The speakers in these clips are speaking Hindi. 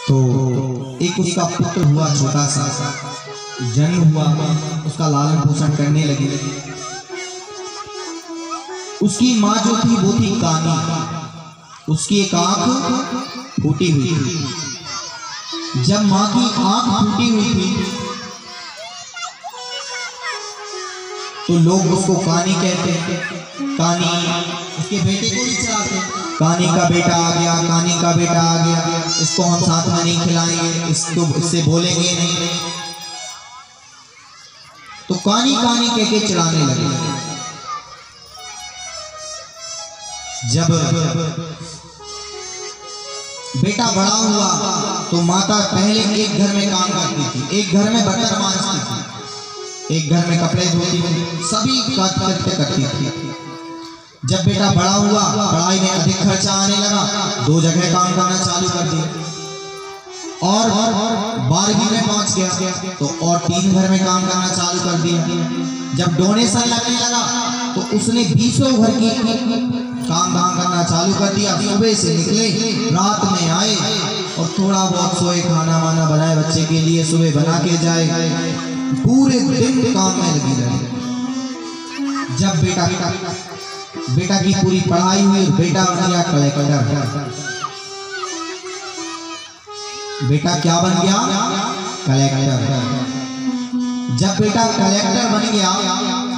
तो एक उसका पुत्र हुआ, छोटा सा जन्म हुआ, उसका लालन पोषण करने लगी। उसकी माँ जो थी वो थी कानी, उसकी एक आंख फूटी हुई थी। जब माँ की आंख फूटी हुई थी तो लोग उसको कानी कहते। कानी उसके बेटे को भी चलाते, कानी का बेटा आ गया, कानी का बेटा आ गया, इसको हम साथ में नहीं खिलाएंगे, इससे बोलेंगे नहीं। तो कानी कानी कह के चलाने लगे। जब बेटा बड़ा हुआ तो माता पहले एक घर में काम करती थी, एक घर में बर्तन मांजती थी, एक घर में कपड़े धोती थी, सभी कार्य करती थी। जब बेटा बड़ा हुआ, पढ़ाई में अधिक खर्चा आने लगा, 2 जगह काम करना चालू कर दिया और 12वीं में पहुंच गया तो और 3 घर में काम करना चालू कर दिया। जब डोनेशन लगने लगा तो उसने 20 घर की काम धाम करना चालू कर दिया। सुबह से निकले, रात में आए और थोड़ा बहुत सोए, खाना वाना बनाए बच्चे के लिए, सुबह बना के जाए, पूरे दिन काम में लगी रही। जब बेटा की पूरी पढ़ाई हुई, बेटा बन गया कलेक्टर। बेटा क्या बन गया? कलेक्टर। जब बेटा कलेक्टर बन गया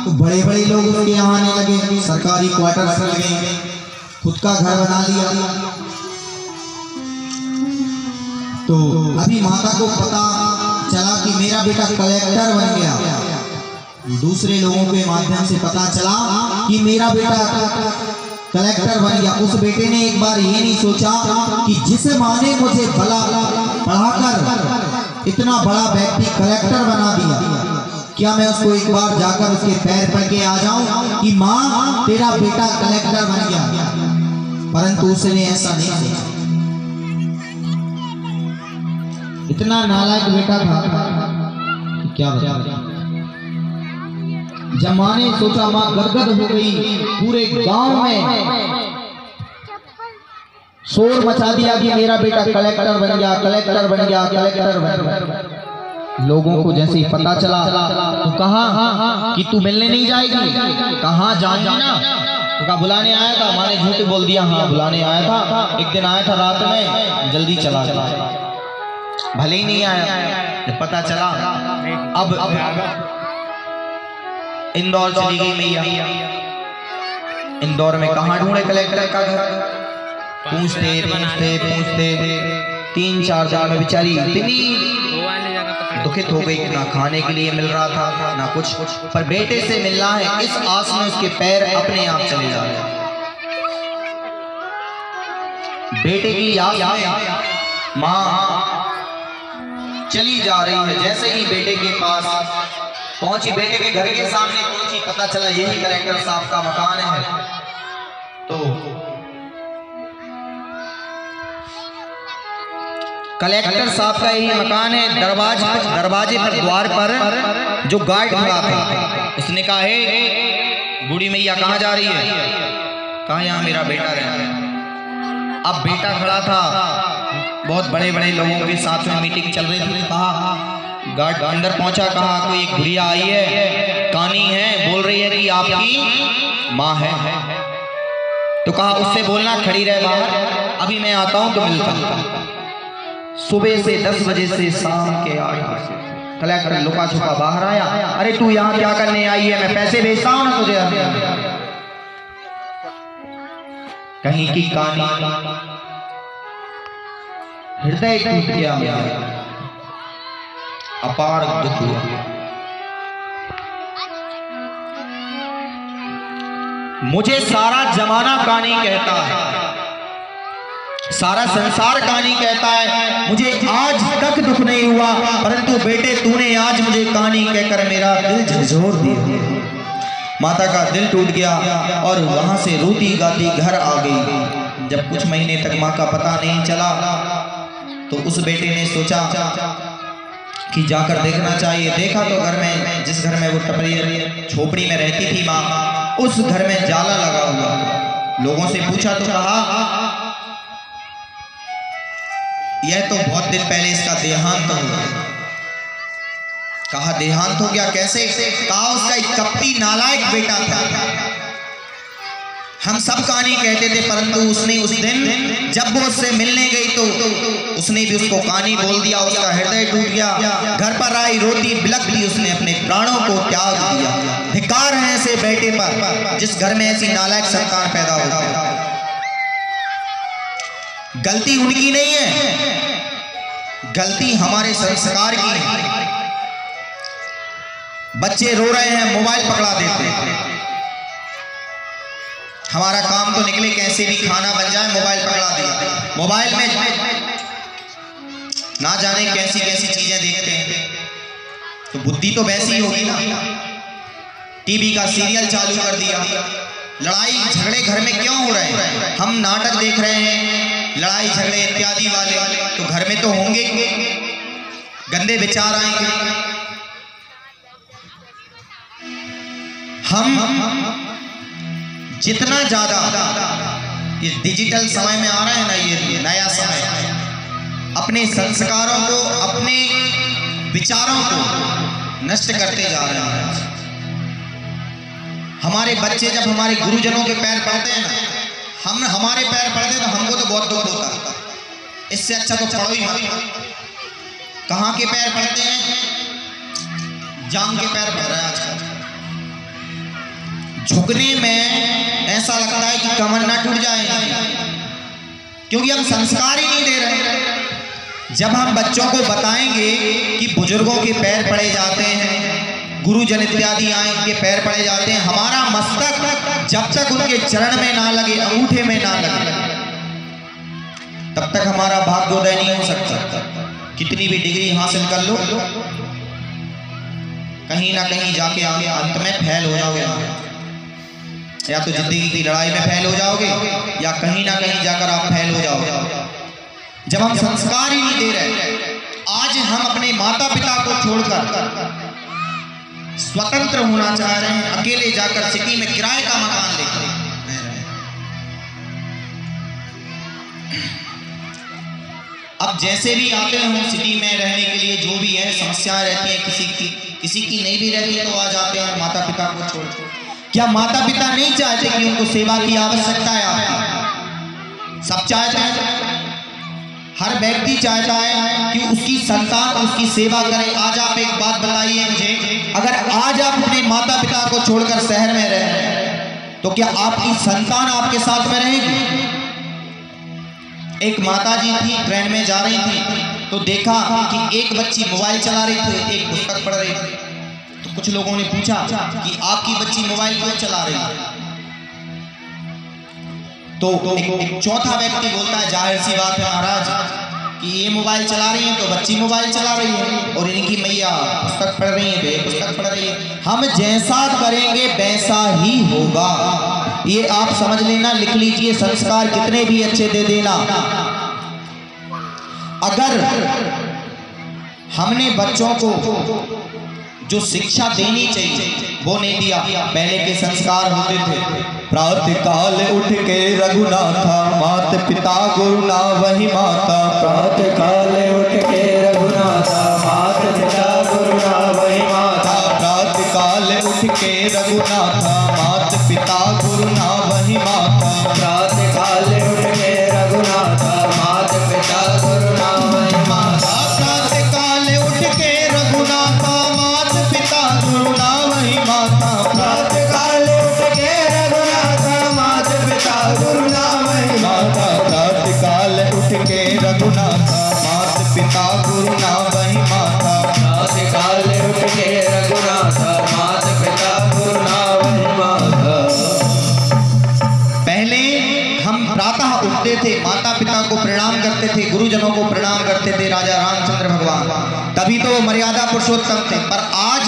तो बड़े बड़े लोग उसके यहाँ आने लगे, सरकारी क्वार्टर्स लगे, खुद का घर बना लिया। तो अभी माता को पता चला कि मेरा बेटा कलेक्टर बन गया, दूसरे लोगों के माध्यम से पता चला कि मेरा बेटा कलेक्टर बन गया। उस बेटे ने एक बार ये नहीं सोचा कि जिस माँ ने मुझे भला पढ़ाकर इतना बड़ा व्यक्ति कलेक्टर बना दिया, क्या मैं उसको एक बार जाकर उसके पैर पड़ के आ जाऊं कि माँ तेरा बेटा कलेक्टर बन गया। परंतु उसने ऐसा नहीं सोचा। इतना नालायक बेटा था, क्या बता। जब माँ ने सोचा, माँ गदगद हो गई, पूरे गांव में शोर मचा दिया कि मेरा बेटा कलेक्टर बन गया, कलेक्टर बन गया, कलेक्टर बन गया। लोगों को जैसे ही पता चला तो कहा कि तू मिलने नहीं जाएगी? कहाँ जाएगी ना? तो कहा बुलाने आया था। माँ ने झूठ बोल दिया, हाँ बुलाने आया था, एक दिन आया था रात में, जल्दी चला गया। भले ही नहीं आया, पता चला अब इंदौर चली गई मैया। इंदौर में कहाँ ढूंढे कलेक्टर का घर? पूछते 3-4 दिन में बेचारी इतनी दुखित हो गई, ना खाने के लिए मिल रहा था ना कुछ, पर बेटे से मिलना है इस आस में उसके पैर अपने आप चले जा रहे। बेटे की याद में माँ चली जा रही है। जैसे ही बेटे के पास पहुंची, बेटे के घर के सामने पहुंची, पता चला यही कलेक्टर साहब का मकान है। तो कलेक्टर साहब का यही मकान है। दरवाजे पर, द्वार पर जो गार्ड खड़ा था, उसने कहा हे बूढ़ी मैया कहाँ जा रही है? कहा यहाँ मेरा बेटा रहता है। अब बेटा खड़ा था, बहुत बड़े बड़े लोगों के साथ में मीटिंग चल रही थी। कहा गार्ड अंदर पहुंचा, कहा कोई एक बुढ़िया आई है, कानी है, बोल रही है कि आपकी माँ है। तो कहा उससे बोलना खड़ी रहे बाहर, अभी मैं आता हूं तो मिलता हूं। सुबह से 10 बजे से शाम के 8 बजे कलेक्टर लुका छुपा बाहर आया। अरे तू यहाँ क्या करने आई है? मैं पैसे भेजता हूं ना तुझे। कहीं की कानी हृदय टूट गया, अपार दुख हुआ। मुझे सारा जमाना कानी कहता है, सारा संसार कानी कहता है, मुझे आज तक दुख नहीं हुआ, परंतु बेटे तूने आज मुझे कानी कहकर मेरा दिल झकझोर दिया। माता का दिल टूट गया और वहां से रोती गाती घर आ गई। जब कुछ महीने तक माँ का पता नहीं चला तो उस बेटे ने सोचा कि जाकर देखना चाहिए। देखा तो घर में, जिस घर में वो टपरी झोपड़ी में रहती थी माँ, उस घर में जाला लगा हुआ। लोगों से पूछा तो कहा यह तो बहुत दिन पहले इसका देहांत हो गया। कहा देहांत हो गया कैसे? कहा उसका एक कपटी नालायक बेटा था। हम सब कहानी कहते थे, परंतु उसने उस दिन जब वो उससे मिलने गई तो उसने भी उसको कहानी बोल दिया। उसका हृदय टूट गया। घर पर आई, रोती बिलखती, उसने अपने प्राणों को त्याग दिया। धिक्कार है ऐसे बेटे पर जिस घर में ऐसी नालायक संतान पैदा होता है। गलती उनकी नहीं है, गलती हमारे संस्कार की है। बच्चे रो रहे हैं, मोबाइल पकड़ा देते हैं। हमारा काम तो निकले कैसे भी खाना बन जाए, मोबाइल पकड़ा दिया। मोबाइल में ना जाने कैसी कैसी चीजें देखते हैं, तो बुद्धि तो वैसी ही होगी ना। टीवी का सीरियल चालू कर दिया। लड़ाई झगड़े घर में क्यों हो रहे हैं? हम नाटक देख रहे हैं, लड़ाई झगड़े इत्यादि वाले, तो घर में तो होंगे, गंदे विचार आएंगे। हम जितना ज्यादा ये डिजिटल समय में आ रहा है ना, ये नया समय, अपने संस्कारों को, अपने विचारों को नष्ट करते जा रहे हैं। हमारे बच्चे जब हमारे गुरुजनों के पैर पड़ते हैं ना, हमारे पैर पड़ते तो हमको तो बहुत दुख होता है। इससे अच्छा तो पढ़ो ही मत। कहाँ के पैर पड़ते हैं? जांग के पैर पड़ रहे हैं आजकल। झुकने में ऐसा लगता है कि कमर ना टूट जाए, क्योंकि हम संस्कार ही नहीं दे रहे। जब हम बच्चों को बताएंगे कि बुजुर्गों के पैर पड़े जाते हैं, गुरुजन इत्यादि आए इनके पैर पड़े जाते हैं, हमारा मस्तक जब तक उनके चरण में ना लगे, अंगूठे में ना लगे, तब तक हमारा भाग्योदय नहीं हो सकता। कितनी भी डिग्री हासिल कर लो, कहीं ना कहीं जाके आगे अंत में फेल हो जाओगे। या तो जिंदगी की लड़ाई में फेल हो जाओगे, या कहीं ना कहीं जाकर आप फेल हो जाओगे। जब हम संस्कार ही नहीं दे रहे, आज हम अपने माता पिता को छोड़कर स्वतंत्र होना चाह रहे हैं, अकेले जाकर सिटी में किराए का मकान लेकर रह रहे हैं। अब जैसे भी आते हैं सिटी में रहने के लिए, जो भी है समस्याएं रहती हैं, किसी की नहीं भी रहती तो आ जाते हैं माता पिता को छोड़। क्या माता पिता नहीं चाहते कि उनको सेवा की आवश्यकता है? आपकी सब चाहते हैं, हर व्यक्ति चाहता है कि उसकी संतान उसकी सेवा करे। आज आप एक बात बताइए मुझे, अगर आज आप अपने माता पिता को छोड़कर शहर में रह रहे हैं, तो क्या आपकी संतान आपके साथ में रहेगी? एक माताजी थी, ट्रेन में जा रही थी, तो देखा कि एक बच्ची मोबाइल चला रही थी, एक पुस्तक पढ़ रही थी। तो कुछ लोगों ने पूछा कि आपकी बच्ची मोबाइल क्यों चला रही है? तो एक चौथा व्यक्ति बोलता है, जाहिर सी बात है महाराज कि ये मोबाइल चला रही है तो बच्ची मोबाइल चला रही है, और इनकी मैया पुस्तक पढ़ रही है, वे पुस्तक पढ़ रही है। हम जैसा करेंगे वैसा ही होगा, ये आप समझ लेना, लिख लीजिए। संस्कार कितने भी अच्छे दे देना, अगर हमने बच्चों को जो शिक्षा देनी चाहिए वो नहीं दिया। पहले के संस्कार होते थे, प्रातः काल उठ के रघुनाथा, मात पिता गुरु ना वही माता। प्रातः काल उठ के रघुनाथा, मात पिता गुरु ना वही माता। प्रातः काल उठ के रघुनाथा, मात पिता गुरु ना वही माता। प्रातः काल उठ के रघुनाथा, मात पिता गुरु ना वही माता। प्रातः काल उठ के रघुनाथा, मात पिता गुरु ना वही माता। प्रातः काल उठ के रघुनाथा, मात पिता गुरु ना वही माता। प्रातः काल उठ के रघुनाथा, मात पिता गुरु ना वही माता। प्रातः काल उठ के रघुनाथा, मात पिता गुरु ना वही माता। पहले हम प्रातः उठते थे, माता पिता को प्रणाम करते थे, गुरुजनों को प्रणाम करते थे, राजा रामचंद्र भगवान, तभी तो मर्यादा पुरुषोत्तम थे। पर आज